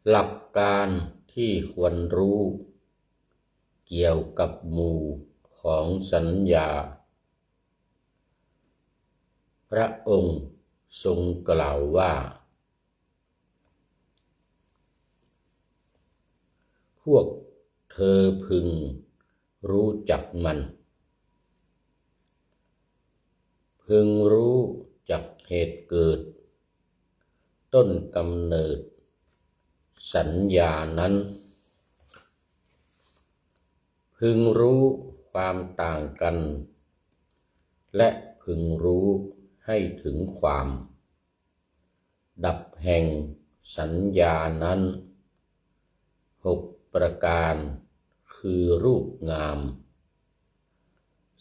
หลักการที่ควรรู้เกี่ยวกับหมู่ของสัญญาพระองค์ทรงกล่าวว่าพวกเธอพึงรู้จักมันพึงรู้จักเหตุเกิดต้นกำเนิดสัญญานั้นพึงรู้ความต่างกันและพึงรู้ให้ถึงความดับแห่งสัญญานั้น6 ประการคือรูปงาม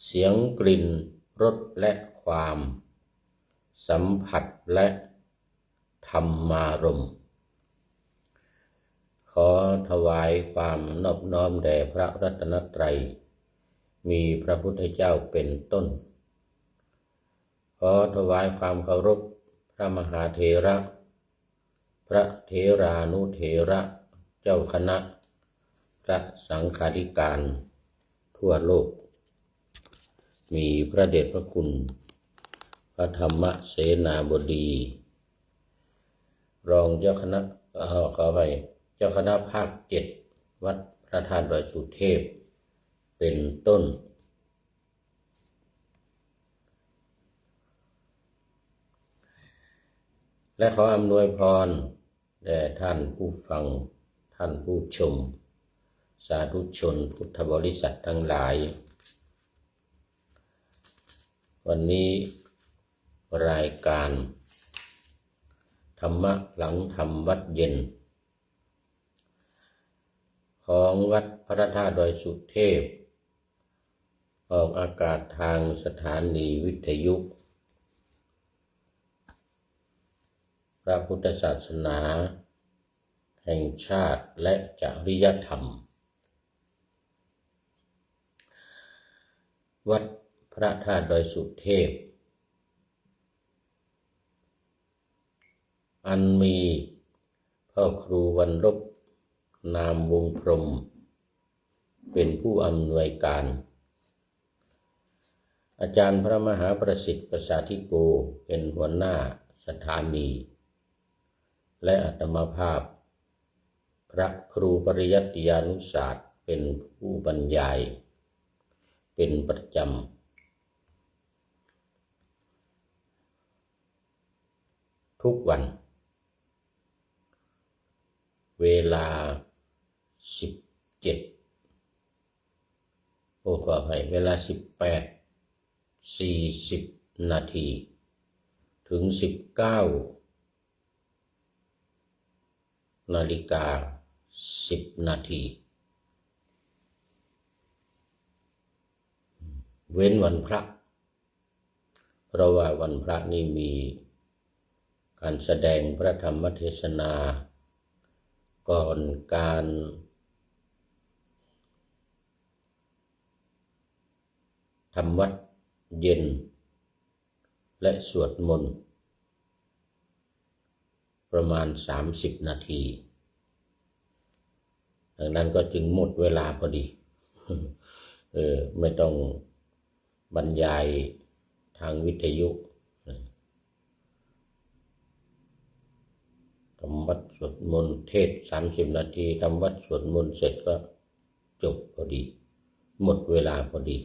เสียงกลิ่นรสและความสัมผัสและธรรมารมณ์ขอถวายความนอบน้อมแด่พระรัตนตรัยมีพระพุทธเจ้าเป็นต้นขอถวายความเคารพพระมหาเถระพระเถรานุเถระเจ้าคณะพระสังฆาธิการทั่วโลกมีพระเดชพระคุณพระธรรมเสนาบดีรองเจ้าคณะขอไปเจ้าคณะภาค7วัดพระธาตุดอยสุเทพเป็นต้นและขออำนวยพรแด่ท่านผู้ฟังท่านผู้ชมสาธุชนพุทธบริษัททั้งหลายวันนี้รายการธรรมะหลังธรรมวัดเย็นของวัดพระธาตุดอยสุเทพออกอากาศทางสถานีวิทยุพระพุทธศาสนาแห่งชาติและจริยธรรมวัดพระธาตุดอยสุเทพอันมีพ่อครูวรรณรบนามวงพรหมเป็นผู้อำนวยการอาจารย์พระมหาประสิทธิ์ประสาธิโกเป็นหัวหน้าสถานีและอาตมาภาพพระครูปริยัติยานุศาสตร์เป็นผู้บรรยายเป็นประจำทุกวันเวลาขออภัยเวลา18:40 นาทีถึง19:10 นาทีเว้นวันพระเพราะว่าวันพระนี้มีการแสดงพระธรรมเทศนาก่อนการทำวัดเย็นและสวดมนต์ประมาณ30 นาทีดังนั้นก็จึงหมดเวลาพอดี ไม่ต้องบรรยายทางวิทยุทำวัดสวดมนต์เทศ30 นาทีทำวัดสวดมนต์เสร็จก็จบพอดีหมดเวลาพอดี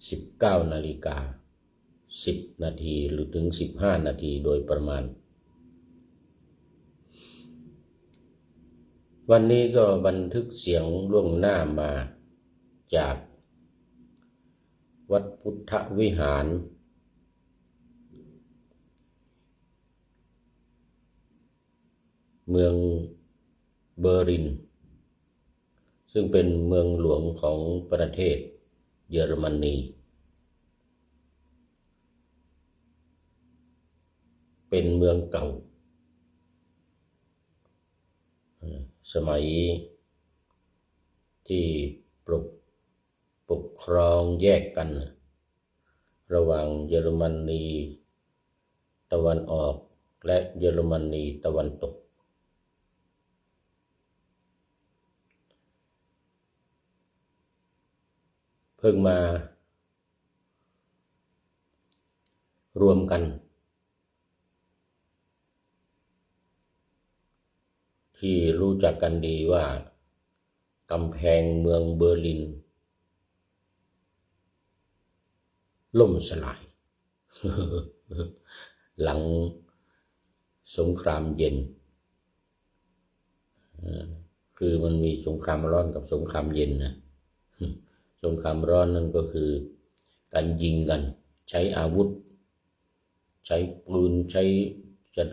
19:10 นาทีหรือถึง15 นาทีโดยประมาณวันนี้ก็บันทึกเสียงล่วงหน้ามาจากวัดพุทธวิหารเมืองเบอร์ลินซึ่งเป็นเมืองหลวงของประเทศเยอรมนีเป็นเมืองเก่าสมัยที่ปกครองแยกกัน ระหว่างเยอรมนีตะวันออกและเยอรมนีตะวันตกเพิ่งมารวมกันที่รู้จักกันดีว่ากำแพงเมืองเบอร์ลินล่มสลาย หลังสงครามเย็นคือมันมีสงครามร้อนกับสงครามเย็นนะสงครามร้อนนั่นก็คือการยิงกันใช้อาวุธใช้ปืนใช้จัด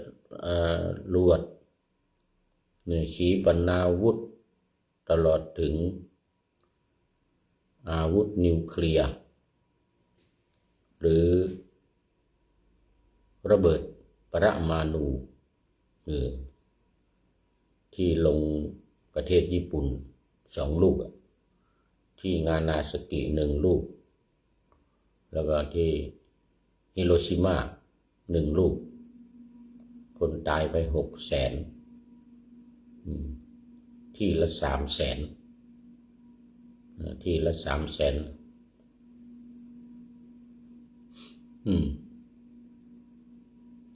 ลวดขีปนาวุธตลอดถึงอาวุธนิวเคลียร์หรือระเบิดปรมาณูที่ลงประเทศญี่ปุ่น2 ลูกที่งานาซากิ1 ลูกแล้วก็ที่ฮิโรชิมา1 ลูกคนตายไป600,000ที่ละ300,000ที่ละ300,000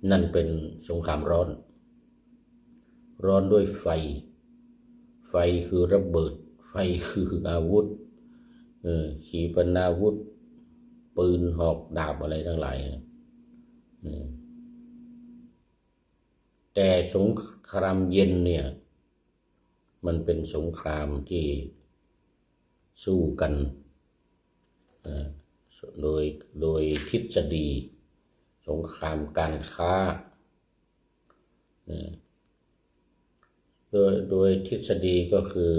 นั่นเป็นสงครามร้อนด้วยไฟคือระเบิดไฟคืออาวุธขีปนาวุธปืนหอกดาบอะไรทั้งหลายแต่สงครามเย็นเนี่ยมันเป็นสงครามที่สู้กันโดยทฤษฎีสงครามการค้าโดยทฤษฎีก็คือ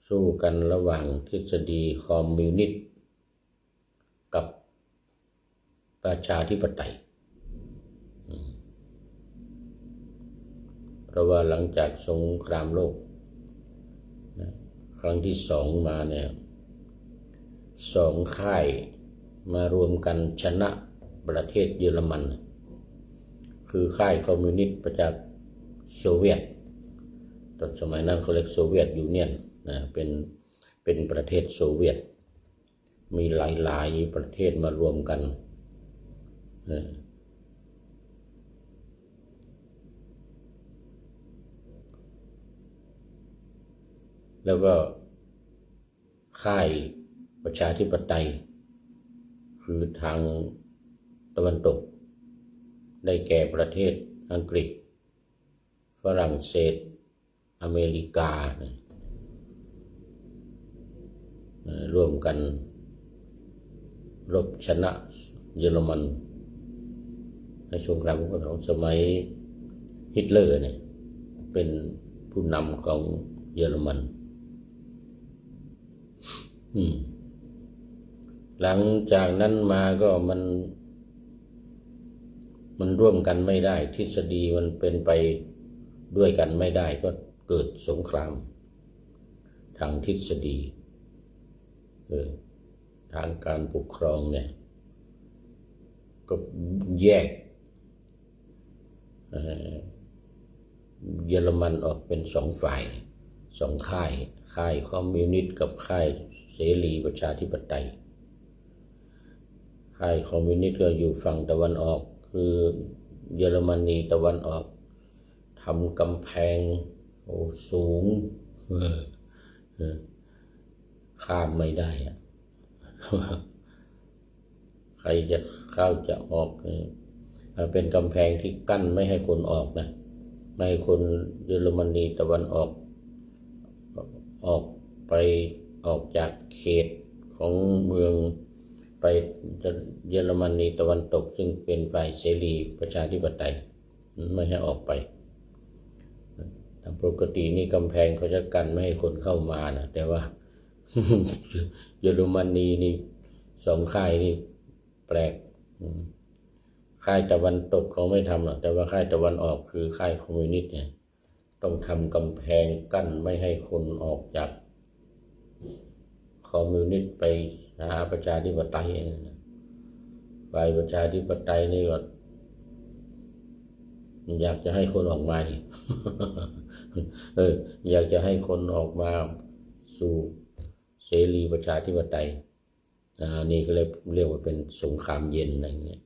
สู้กันระหว่างทฤษฎีคอมมิวนิสต์กับประชาธิปไตยเพราะว่าหลังจากสงครามโลกครั้งที่2มาเนี่ย2 ค่ายมารวมกันชนะประเทศเยอรมันคือค่ายคอมมิวนิสต์ประชาโซเวียตตอนสมัยนั้นเขาเรียกโซเวียตยูเนียนนะเป็นประเทศโซเวียตมีหลายประเทศมารวมกันแล้วก็ค่ายประชาธิปไตยคือทางตะวันตกได้แก่ประเทศอังกฤษฝรั่งเศสอเมริกา ร่วมกันรบชนะเยอรมันในสงครามของสมัยฮิตเลอร์เนี่ยเป็นผู้นำของเยอรมันหลังจากนั้นมาก็มันร่วมกันไม่ได้ทฤษฎีมันเป็นไปด้วยกันไม่ได้ก็เกิดสงครามทางทฤษฎีทางการปกครองเนี่ยก็แยกเยอรมันออกเป็น2 ฝ่าย2 ค่ายคอมมิวนิสต์กับค่ายเสรีประชาธิปไตยค่ายคอมมิวนิสต์ก็อยู่ฝั่งตะวันออกคือเยอรมนีตะวันออกทำกำแพงสูงข้ามไม่ได้ใครจะเข้าจะออกเป็นกำแพงที่กั้นไม่ให้คนออกนะไม่ให้คนเยอรมนีตะวันออกไปออกจากเขตของเมืองไปเยอรมนีตะวันตกซึ่งเป็นฝ่ายเสรีประชาธิปไตยไม่ให้ออกไปตามปกตินี่กำแพงเขาจะกันไม่ให้คนเข้ามานะแต่ว่า เยอรมนีนี่2 ค่ายนี่แปลกค่ายตะวันตกเขาไม่ทำหรอกแต่ว่าค่ายตะวันออกคือค่ายคอมมิวนิสต์เนี่ยต้องทำกำแพงกั้นไม่ให้คนออกจาก คอมมิวนิสต์ไปหาประชาธิปไตยฝ่ายประชาธิปไตยนี่ก็อยากจะให้คนออกมาดิอยากจะให้คนออกมาสู่เสรีประชาธิปไตยนี่ก็เลยเรียกว่าเป็นสงครามเย็นอะไรเงี้ย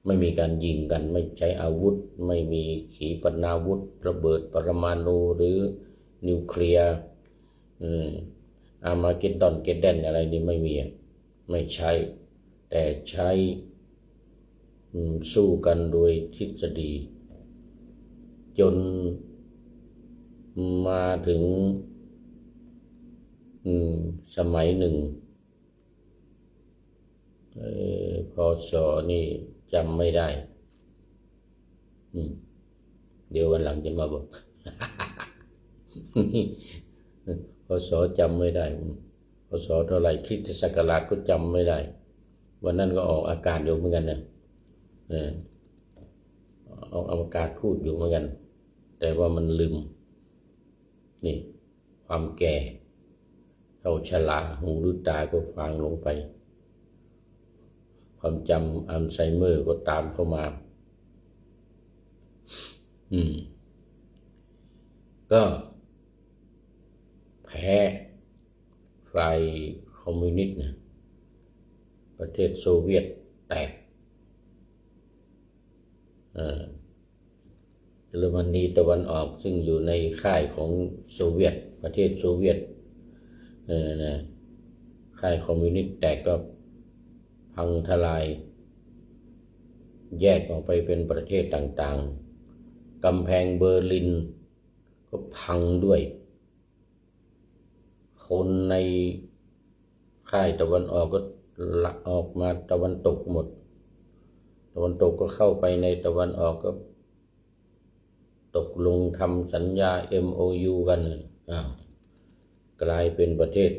ไม่มีการยิงกันไม่ใช้อาวุธไม่มีขีปนาวุธระเบิดปรมาณูหรือนิวเคลียร์อาร์มาเกดดอนเกดเดนอะไรนี่ไม่มีไม่ใช้แต่ใช้สู้กันโดยทฤษฎีจนมาถึงสมัยหนึ่งพศนี่จำไม่ได้เดี๋ยววันหลังจะมาบอกพศจำไม่ได้พศเท่าไหร่คริสตศักราชก็จำไม่ได้วันนั้นก็ออกอากาศอยู่เหมือนกันนะออกอากาศพูดอยู่เหมือนกันแต่ว่ามันลืมนี่ความแก่เท่าชราหูหรือตาก็ฟังลงไปความจำอัลไซเมอร์ก็ตามเข้ามาก็แพ้ฝ่ายคอมมิวนิสต์นะประเทศโซเวียตแตกเยอรมนีตะวันออกซึ่งอยู่ในค่ายของโซเวียตประเทศโซเวียตค่ายคอมมิวนิสต์แตกก็พังทลายแยกออกไปเป็นประเทศต่างๆกำแพงเบอร์ลินก็พังด้วยคนในค่ายตะวันออกก็ออกมาตะวันตกหมดตะวันตกก็เข้าไปในตะวันออกก็ตกลงทำสัญญา MOU กันกลายเป็นประเทศ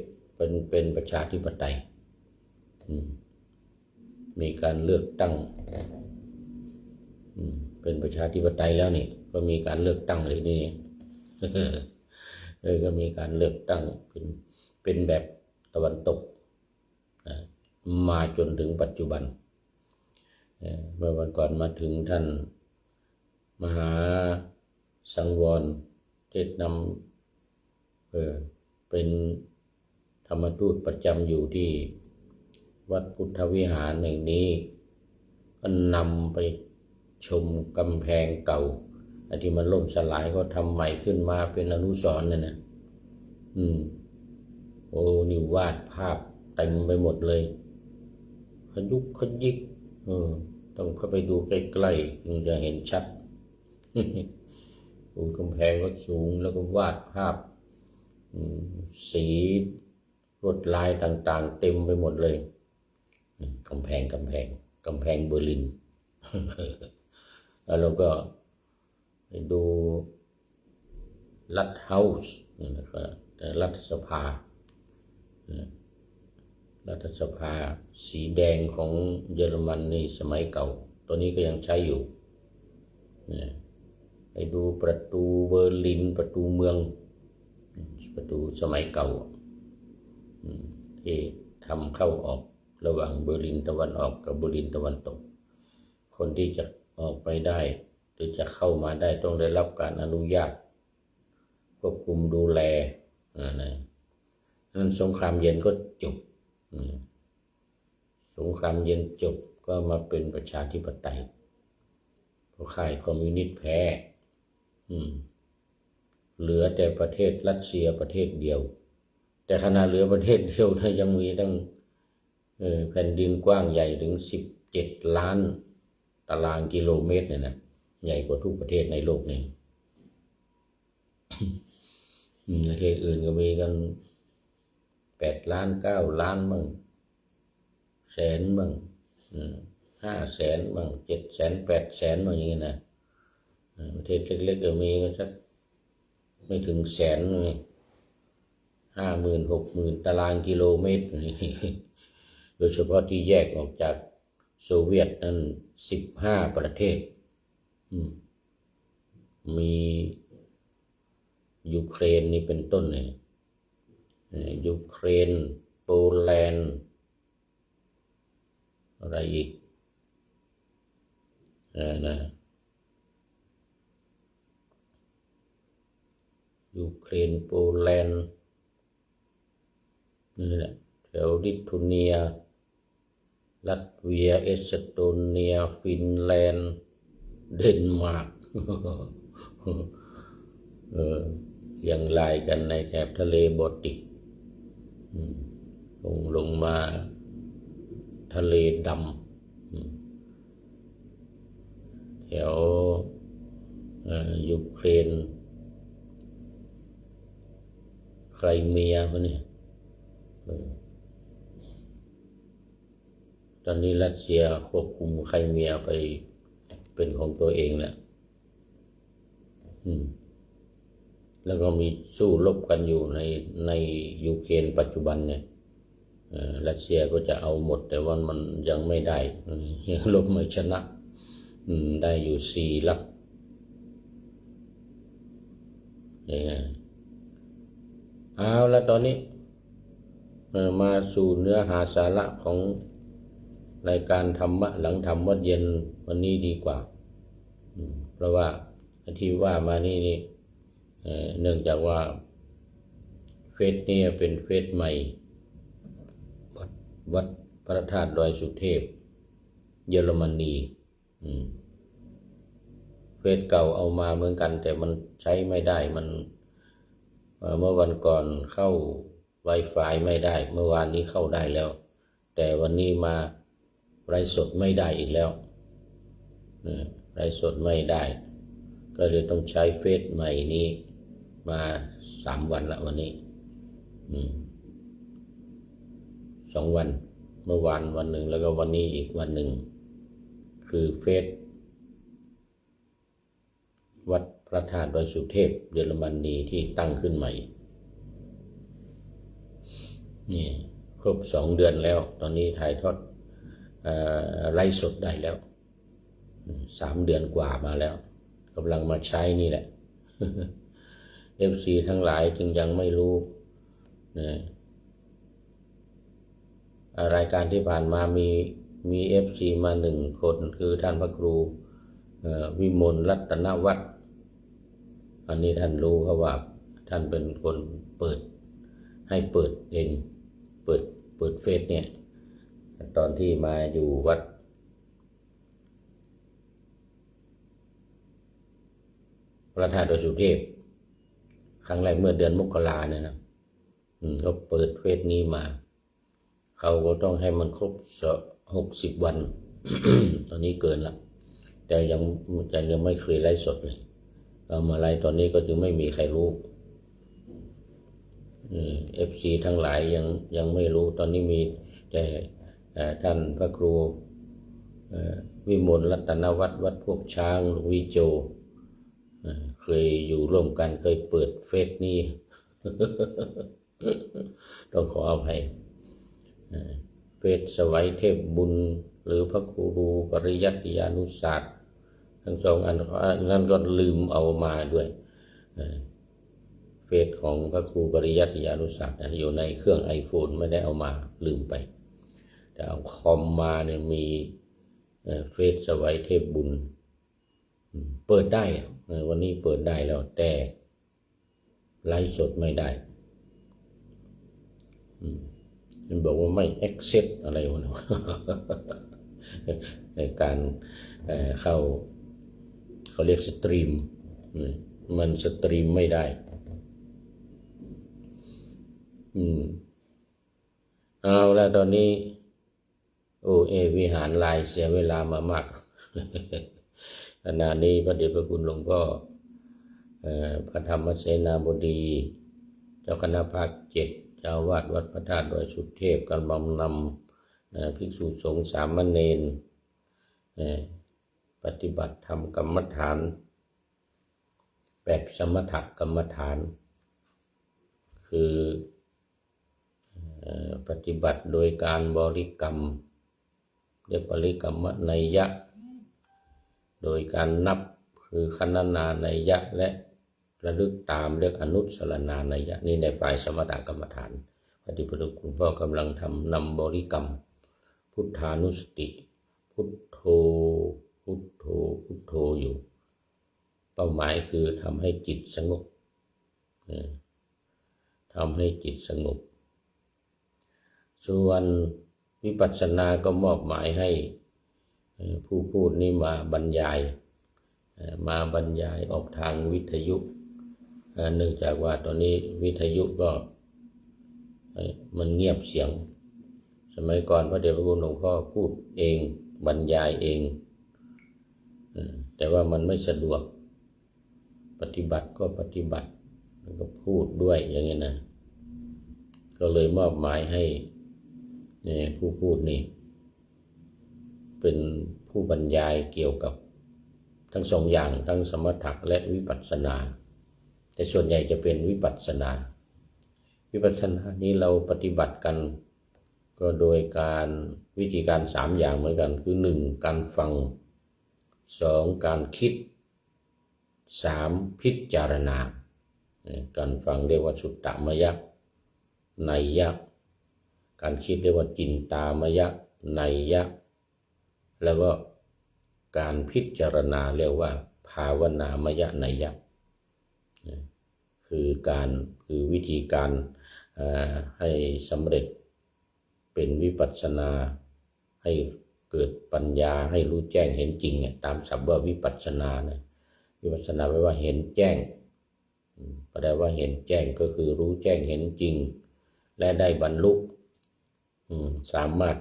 เป็นประชาธิปไตยมีการเลือกตั้งเป็นประชาธิปไตยแล้วนี่ก็มีการเลือกตั้งเลยนี่ก็มีการเลือกตั้งเป็นแบบตะวันตกมาจนถึงปัจจุบันเมื่อวันก่อนมาถึงท่านมหาสังวรเทศนำเป็นธรรมทูตประจำอยู่ที่วัดพุทธวิหารแห่งนี้ก็นำไปชมกำแพงเก่าอันที่มันล่มสลายก็ทำใหม่ขึ้นมาเป็นอนุสรณ์นั่นนะโอ้นี่วาดภาพเต็มไปหมดเลยขยุกขยิกต้องเข้าไปดูใกล้ๆจึงจะเห็นชัดดูกำแพงก็สูงแล้วก็วาดภาพสีลวดลายต่างๆเต็มไปหมดเลยกำแพงเบอร์ลินแล้วเราก็ไปดูรัฐเฮาส์นะครับรัฐสภาสีแดงของเยอรมันในสมัยเก่าตัวนี้ก็ยังใช้อยู่ไปดูประตูเบอร์ลินประตูเมืองประตูสมัยเก่าที่ทำเข้าออกระหว่างเบอร์ลินตะวันออกกับเบอร์ลินตะวันตกคนที่จะออกไปได้หรือจะเข้ามาได้ต้องได้รับการอนุญาตควบคุมดูแลนั้นสงครามเย็นก็จบสงครามเย็นจบก็มาเป็นประชาธิปไตยเพราะค่ายคอมมิวนิสต์แพ้เหลือแต่ประเทศรัสเซียประเทศเดียวแต่ขณะเหลือประเทศเดียวนะยังมีตั้งแผ่นดินกว้างใหญ่ถึง17 ล้านตารางกิโลเมตรเนี่ยนะใหญ่กว่าทุกประเทศในโลกนี่ ประเทศอื่นก็มีกัน8 ล้าน9 ล้านบ้างแสนบ้าง5 แสนบ้าง7 แสน8 แสนบ้างอย่างนี้นะประเทศเล็กๆก็มีกันสักไม่ถึงแสนเลย50,000 60,000 ตารางกิโลเมตรโดยเฉพาะที่แยกออกจากโซเวียตนั้น15 ประเทศมียูเครนนี่เป็นต้นเลยยูเครน โปแลนด์อะไรอีกนะยูเครนโปแลนด์นี่แหละแถวลิทัวเนียลัตเวียเอสโตเนียฟินแลนด์เดนมาร์กเรียงรายกันในแถบทะเลบอลติกลงมาทะเลดำแถวยูเครนไครเมียพวกนี้ตอนนี้รัสเซียควบคุมไครเมียไปเป็นของตัวเองแหละแล้วก็มีสู้รบกันอยู่ในยูเครนปัจจุบันเนี่ยรัสเซียก็จะเอาหมดแต่ว่ามันยังไม่ได้ยังรบไม่ชนะได้อยู่4 ลับเอาแล้วตอนนี้มาสู่เนื้อหาสาระของรายการธรรมะหลังธรรมวัดเย็นวันนี้ดีกว่าเพราะว่าที่ว่ามานี่เนื่องจากว่าเฟซนี่เป็นเฟซใหม่วัดพระธาตุดอยสุเทพเยอรมนีเฟซเก่าเอามาเหมือนกันแต่มันใช้ไม่ได้มันเมื่อวันก่อนเข้า Wi-Fi ไม่ได้เมื่อวานนี้เข้าได้แล้วแต่วันนี้มาไลฟ์สดไม่ได้อีกแล้วไลฟ์สดไม่ได้ก็เลยต้องใช้เฟซใหม่นี้มา3 วันละวันนี้2 วันเมื่อวานวันหนึ่งแล้วก็วันนี้อีกวันหนึ่งคือเฟซวัดพระธาตุดอยสุเทพเยอรมนีที่ตั้งขึ้นใหม่นี่ครบ2 เดือนแล้วตอนนี้ถ่ายทอดไลฟ์สดได้แล้ว3 เดือนกว่ามาแล้วกำลังมาใช้นี่แหละ FC ทั้งหลายจึงยังไม่รู้รายการที่ผ่านมามี FC มา1 คนคือท่านพระครูวิมลรัตนวัฒน์อันนี้ท่านรู้เพราะว่าท่านเป็นคนเปิดให้เปิดเองเปิดเฟซเนี่ยตอนที่มาอยู่วัดพระธาตุดอยสุเทพครั้งแรกเมื่อเดือนมกราเนี่ยนะก็เปิดเฟซนี้มาเขาก็ต้องให้มันครบ60 วัน ตอนนี้เกินละแต่ยังไม่เคยไลฟ์สดเลยเรามาไลฟ์ตอนนี้ก็จึงไม่มีใครรู้FC ทั้งหลายยังไม่รู้ตอนนี้มีแต่ท่านพระครูวิมลรัตนวัฒน์วัดพวกช้างหลวงวิโจเคยอยู่ร่วมกันเคยเปิดเฟซนี้ ต้องขออภัยเฟซสวัยเทพบุญหรือพระครูปริยัติยานุศาสตร์ทั้ง2 อันนั้นก็ลืมเอามาด้วยเฟซของพระครูปริยัติยานุศาสตร์อยู่ในเครื่อง iPhone ไม่ได้เอามาลืมไปแต่เอาคอมมาเนี่ยมีเฟซสวัยเทพบุญเปิดได้วันนี้เปิดได้แล้วแต่ไลฟ์สดไม่ได้มันบอกว่าไม่ accept อะไรวะเนาะ ในการเข้าเขาเรียกสตรีมมันสตรีมไม่ได้เอาแล้วตอนนี้วิหารลายเสียเวลามามาก ขณะนี้พระเดชพระคุณหลวงพ่อพระธรรมเสนาบดีเจ้าคณะภาค 7เจ้าวาดวัดพระธาตุดอยสุเทพกำลังนำภิกษุสงฆ์สามเณรปฏิบัติธรรมกรรมฐานแบบสมถกรรมฐานคือปฏิบัติโดยการบริกรรมเรียกบริกรรมนัยยะโดยการนับคือคณนานัยยะและระลึกตามเรียกอนุสรณานัยยะนี่ในฝ่ายสมถกรรมฐาน ปฏิปทาคุณพ่อกำลังนำบริกรรมพุทธานุสติพุทโธพุทโธพุทโธอยู่เป้าหมายคือทำให้จิตสงบทำให้จิตสงบส่วนวิปัสสนาก็มอบหมายให้ผู้พูดนี้มาบรรยายออกทางวิทยุเนื่องจากว่าตอนนี้วิทยุก็มันเงียบเสียงสมัยก่อนพระเดชพระคุณหลวงพ่อพูดเองบรรยายเองแต่ว่ามันไม่สะดวกปฏิบัติก็ปฏิบัติแล้วก็พูดด้วยอย่างนี้นะก็เลยมอบหมายให้ผู้พูดนี่เป็นผู้บรรยายเกี่ยวกับทั้งสองอย่างทั้งสมถะและวิปัสสนาแต่ส่วนใหญ่จะเป็นวิปัสสนานี้เราปฏิบัติกันก็โดยการวิธีการ3อย่างเหมือนกันคือ1การฟัง2การคิด3พิจารณาการฟังเรียกว่าสุตตมยนัยยะการคิดเรียกว่าจินตามยนัยยะแล้วก็การพิจารณาเรียกว่าภาวนามยนัยยะคือวิธีการให้สำเร็จเป็นวิปัสสนาให้เกิดปัญญาให้รู้แจ้งเห็นจริงตามศัพท์ว่าวิปัสสนานะวิปัสสนาแปลว่าเห็นแจ้งแปลว่าเห็นแจ้งก็คือรู้แจ้งเห็นจริงและได้บรรลุสามารถ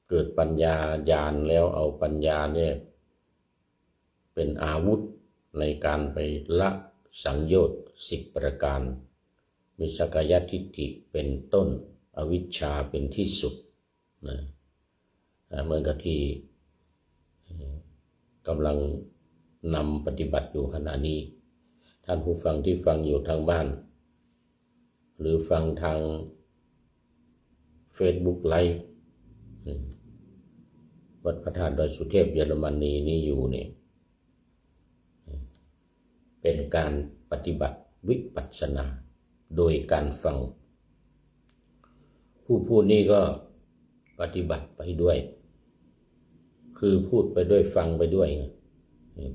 เกิดปัญญาญาณแล้วเอาปัญญาเนี่ยเป็นอาวุธในการไปละสังโยชน์10ประการมีสักกายทิฏฐิเป็นต้นอวิชชาเป็นที่สุดนะเหมือนกับที่กำลังนำปฏิบัติอยู่ขณะนี้ท่านผู้ฟังที่ฟังอยู่ทางบ้านหรือฟังทาง Facebook Live วัดพระธาตุดอยสุเทพเยอรมนีนี่อยู่เนี่ยเป็นการปฏิบัติวิปัสสนาโดยการฟังผู้พูดนี่ก็ปฏิบัติไปด้วยคือพูดไปด้วยฟังไปด้วย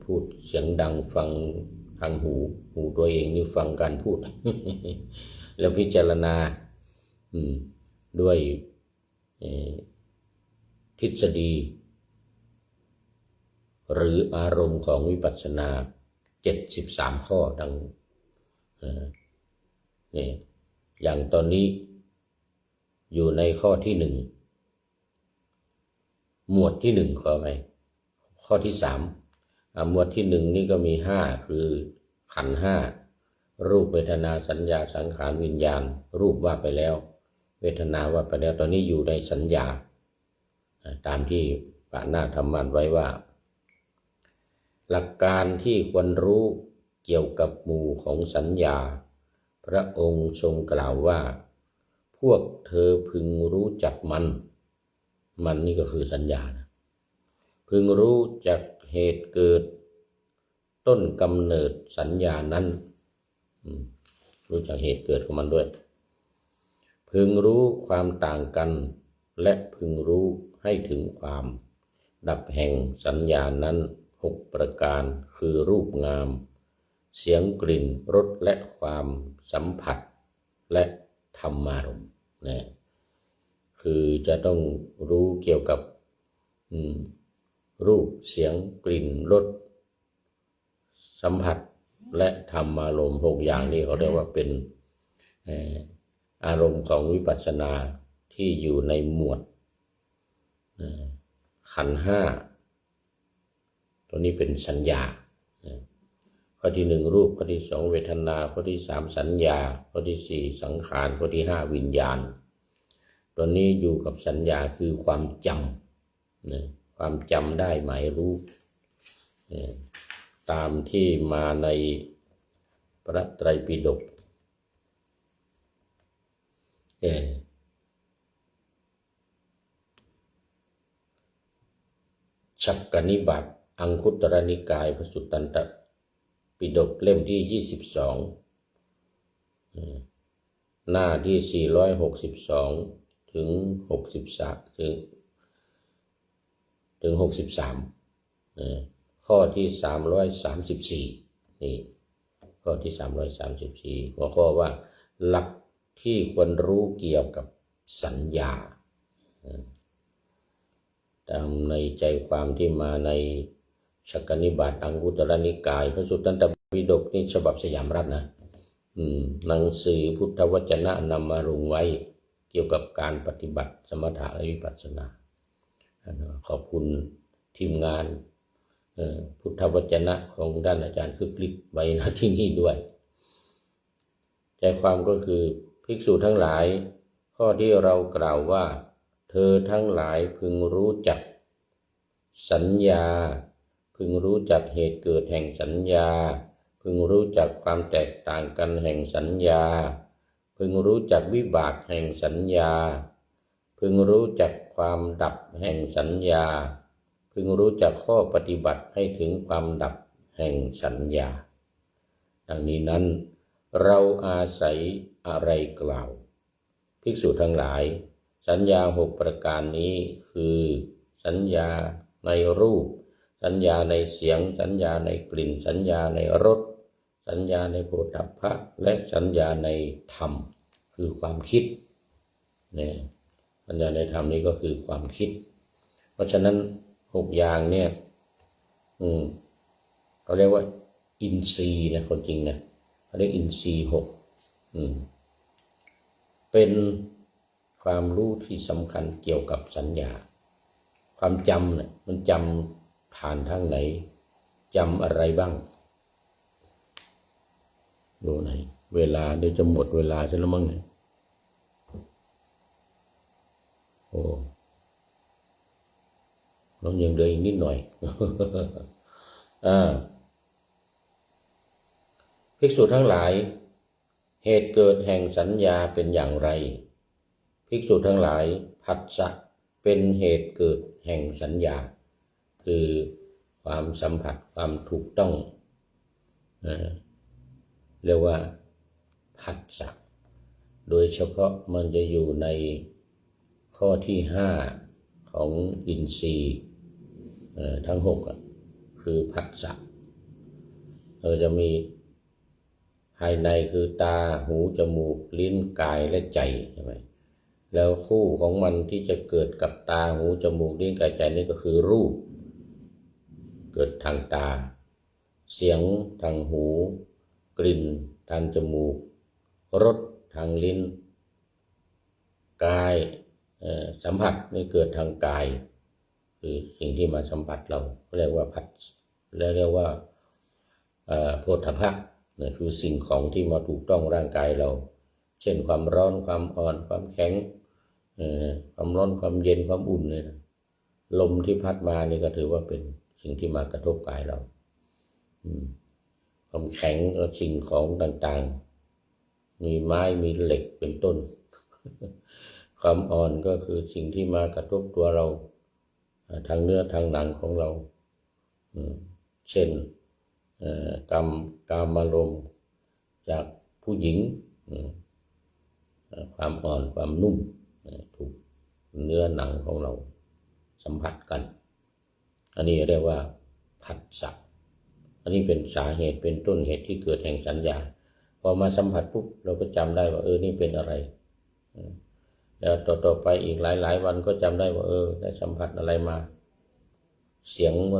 พูดเสียงดังฟังทางหูตัวเองนี่ฟังการพูด แล้วพิจารณาด้วยทฤษฎีหรืออารมณ์ของวิปัสสนา73ข้อดังนี่อย่างตอนนี้อยู่ในข้อที่1หมวดที่1ขอไปข้อที่3หมวดที่1นี่ก็มี5คือขันธ์5รูปเวทนาสัญญาสังขารวิญญาณรูปว่าไปแล้วเวทนาว่าไปแล้วตอนนี้อยู่ในสัญญาตามที่ปะหน้าธรรมะไว้ว่าหลักการที่ควรรู้เกี่ยวกับหมู่ของสัญญาพระองค์ทรงกล่าวว่าพวกเธอพึงรู้จักมันนี่ก็คือสัญญานะพึงรู้จักเหตุเกิดต้นกำเนิดสัญญานั้นรู้จักเหตุเกิดของมันด้วยพึงรู้ความต่างกันและพึงรู้ให้ถึงความดับแห่งสัญญานั้น6ประการคือรูปงามเสียงกลิ่นรสและความสัมผัสและธรรมารมณ์นะคือจะต้องรู้เกี่ยวกับรูปเสียงกลิ่นรสสัมผัสและธรรมารมณ์6อย่างนี้เขาเรียกว่าเป็นอารมณ์ของวิปัสสนาที่อยู่ในหมวดขันธ์5ตัวนี้เป็นสัญญาข้อที่1รูปข้อที่2เวทนาข้อที่3สัญญาข้อที่4สังขารข้อที่5วิญญาณตัวนี้อยู่กับสัญญาคือความจำความจำได้หมายรู้ตามที่มาในพระไตรปิฎกชักกนิบาตอังคุตรนิกายพระสุตตันตปิฎกเล่มที่22 หน้าที่462ถึง63ถึง63ข้อที่334นี่ข้อที่334หัวข้อว่าหลักที่ควรรู้เกี่ยวกับสัญญาตามในใจความที่มาในชักกนิบาตอังคุตรนิกายพระสุตตันตปิฎกนี่ฉบับสยามรัฐนะหนังสือพุทธวจนะนำมาลงไว้เกี่ยวกับการปฏิบัติสมถะและวิปัสสนาขอบคุณทีมงานพุทธวจนะของด้านอาจารย์คึกฤทธิ์ไว้ณที่นี่ด้วยใจความก็คือภิกษุทั้งหลายข้อที่เรากล่าวว่าเธอทั้งหลายพึงรู้จักสัญญาพึงรู้จักเหตุเกิดแห่งสัญญาพึงรู้จักความแตกต่างกันแห่งสัญญาพึงรู้จักวิบากแห่งสัญญาพึงรู้จักความดับแห่งสัญญาพึงรู้จักข้อปฏิบัติให้ถึงความดับแห่งสัญญาดังนี้นั้นเราอาศัยอะไรกล่าวภิกษุทั้งหลายสัญญา6ประการนี้คือสัญญาในรูปสัญญาในเสียงสัญญาในกลิ่นสัญญาในรสสัญญาในโผฏฐัพพะและสัญญาในธรรมคือความคิดเนี่ยสัญญาในธรรมนี้ก็คือความคิดเพราะฉะนั้น6อย่างเนี่ยเขาเรียกว่าอินทรีย์นะคนจริงนะเขาเรียกอินทรีย์6เป็นความรู้ที่สำคัญเกี่ยวกับสัญญาความจำเนี่ยมันจำผ่านทางไหนจำอะไรบ้างดูไหนเวลาเดี๋ยวจะหมดเวลาใช่แล้วมั้งเนี่ยโอ้เรายังเดินอีกนิดหน่อยภิกษุทั้งหลายเหตุเกิดแห่งสัญญาเป็นอย่างไรภิกษุทั้งหลายผัสสะเป็นเหตุเกิดแห่งสัญญาคือความสัมผัสความถูกต้องเรียกว่าผัสสะโดยเฉพาะมันจะอยู่ในข้อที่5ของอินทรีย์ทั้ง6คือผัสสะจะมีภายในคือตาหูจมูกลิ้นกายและใจใช่ไหมแล้วคู่ของมันที่จะเกิดกับตาหูจมูกลิ้นกายใจนี่ก็คือรูปเกิดทางตาเสียงทางหูกลิ่นทางจมูกรสทางลิ้นกายสัมผัสนี่เกิดทางกายคือสิ่งที่มาสัมผัสเราเรียกว่าผัสและเรียกว่าโผฏฐัพพะนี่คือสิ่งของที่มาถูกต้องร่างกายเราเช่นความร้อนความอ่อนความแข็งความร้อนความเย็นความอุ่นเลยนะลมที่พัดมานี่ก็ถือว่าเป็นสิ่งที่มากระทบกายเราความแข็งสิ่งของต่างๆมีไม้มีเหล็กเป็นต้นความอ่อนก็คือสิ่งที่มากระทบตัวเราทางเนื้อทางหนังของเราเช่นกามารมณ์จากผู้หญิงความอ่อนความนุ่มถูกเนื้อหนังของเราสัมผัสกันอันนี้เรียกว่าผัสสะอันนี้เป็นสาเหตุเป็นต้นเหตุที่เกิดแห่งสัญญาพอมาสัมผัสปุ๊บเราก็จำได้ว่านี่เป็นอะไรแล้วต่อไปอีกหลายวันก็จำได้ว่าได้สัมผัสอะไรมาเสียงห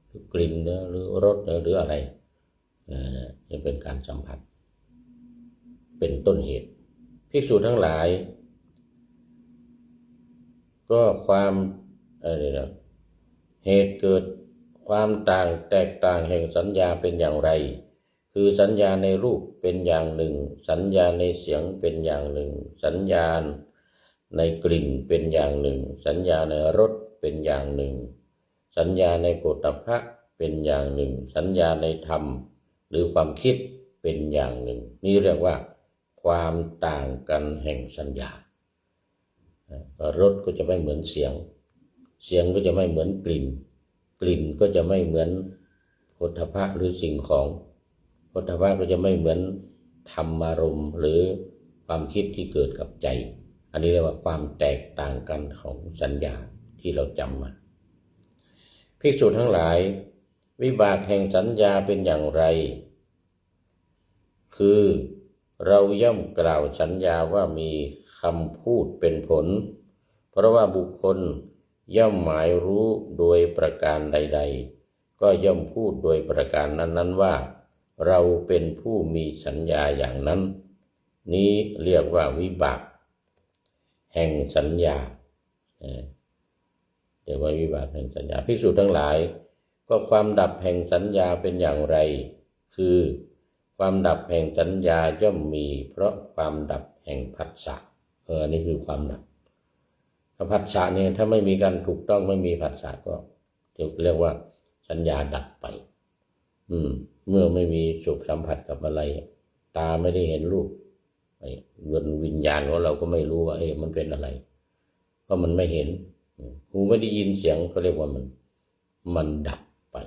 รือกลิ่นหรือรสหรืออะไรนี่เป็นการสัมผัสเป็นต้นเหตุภิกษุทั้งหลายก็ความเหตุเกิดความแตกต่างแห่งสัญญาเป็นอย่างไรคือสัญญาในรูปเป็นอย่างหนึ่งสัญญาในเสียงเป็นอย่างหนึ่งสัญญาในกลิ่นเป็นอย่างหนึ่งสัญญาในรสเป็นอย่างหนึ่งสัญญาในโผฏฐัพพะเป็นอย่างหนึ่งสัญญาในธรรมหรือความคิดเป็นอย่างหนึ่งนี่เรียกว่าความต่างกันแห่งสัญญารสก็จะไม่เหมือนเสียงเสียงก็จะไม่เหมือนกลิ่นกลิ่นก็จะไม่เหมือนโผฏฐัพพะหรือสิ่งของโผฏฐัพพะก็จะไม่เหมือนธรรมารมณ์หรือ ความคิดที่เกิดกับใจอันนี้เรียกว่าความแตกต่างกันของสัญญาที่เราจำมาภิกษุทั้งหลายวิบากแห่งสัญญาเป็นอย่างไรคือเราย่อมกล่าวสัญญาว่ามีคำพูดเป็นผลเพราะว่าบุคคลย่อมหมายรู้โดยประการใดๆก็ย่อมพูดโดยประการนั้นๆว่าเราเป็นผู้มีสัญญาอย่างนั้นนี้เรียกว่าวิบากแห่งสัญญาเรียกว่าวิบากแห่งสัญญาภิกษุทั้งหลายก็ความดับแห่งสัญญาเป็นอย่างไรคือความดับแห่งสัญญาย่อมมีเพราะความดับแห่งผัสสะนี่คือความดับผัสสะเนี่ยถ้าไม่มีการถูกต้องไม่มีผัสสะก็จะเรียกว่าสัญญาดับไปเมื่อไม่มีสุขสัมผัสกับอะไรตาไม่ได้เห็นรูปวิญญาณของเราก็ไม่รู้ว่ามันเป็นอะไรเพราะมันไม่เห็นหูไม่ได้ยินเสียงก็เรียกว่ามันดับไป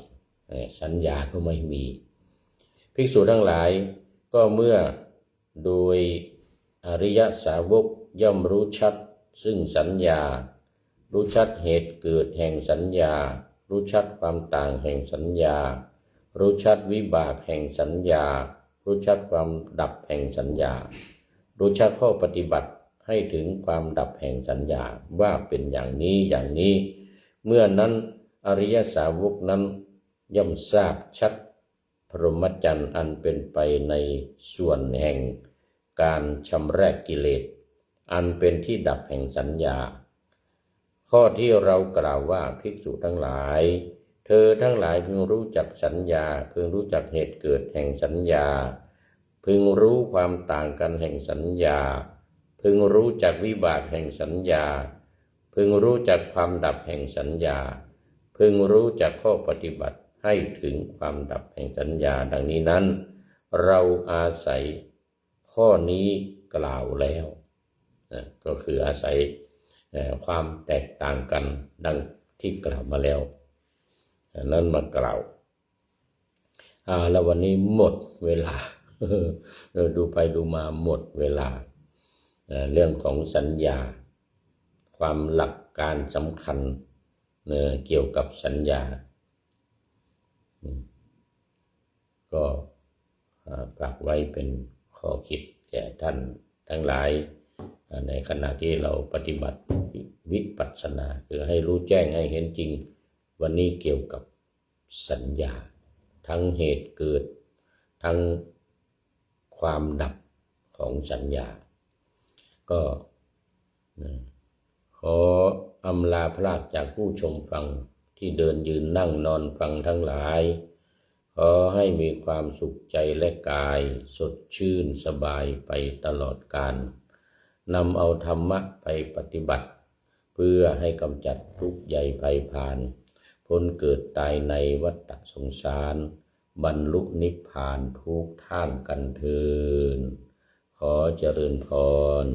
สัญญาก็ไม่มีภิกษุทั้งหลายก็เมื่อโดยอริยสาวกย่อมรู้ชัดซึ่งสัญญารู้ชัดเหตุเกิดแห่งสัญญารู้ชัดความต่างแห่งสัญญารู้ชัดวิบากแห่งสัญญารู้ชัดความดับแห่งสัญญารู้ชัดข้อปฏิบัติให้ถึงความดับแห่งสัญญาว่าเป็นอย่างนี้อย่างนี้เมื่อนั้นอริยสาวกนั้นย่อมทราบชัดพรหมจรรย์อันเป็นไปในส่วนแห่งการชำระกิเลสอันเป็นที่ดับแห่งสัญญาข้อที่เรากล่าวว่าภิกษุทั้งหลายเธอทั้งหลายพึงรู้จักสัญญาพึงรู้จักเหตุเกิดแห่งสัญญาพึงรู้ความต่างกันแห่งสัญญาพึงรู้จักวิบากแห่งสัญญาพึงรู้จักความดับแห่งสัญญาพึงรู้จักข้อปฏิบัติให้ถึงความดับแห่งสัญญาดังนี้นั้นเราอาศัยข้อนี้กล่าวแล้วก็คืออาศัยความแตกต่างกันดังที่กล่าวมาแล้วนั้นมากล่าวแล้ววันนี้หมดเวลาดูไปดูมาหมดเวลาเรื่องของสัญญาความหลักการสำคัญเกี่ยวกับสัญญาก็ฝากไว้เป็นข้อคิดแก่ท่านทั้งหลายในขณะที่เราปฏิบัติวิปัสสนาคือให้รู้แจ้งให้เห็นจริงวันนี้เกี่ยวกับสัญญาทั้งเหตุเกิดทั้งความดับของสัญญาก็ขออำลาพรากจากผู้ชมฟังที่เดินยืนนั่งนอนฟังทั้งหลายขอให้มีความสุขใจและกายสดชื่นสบายไปตลอดกาลนำเอาธรรมะไปปฏิบัติเพื่อให้กำจัดทุกข์ใหญ่ภัยผ่านพ้นเกิดตายในวัฏสงสารบรรลุนิพพานทุกท่านกันเถิดขอเจริญพร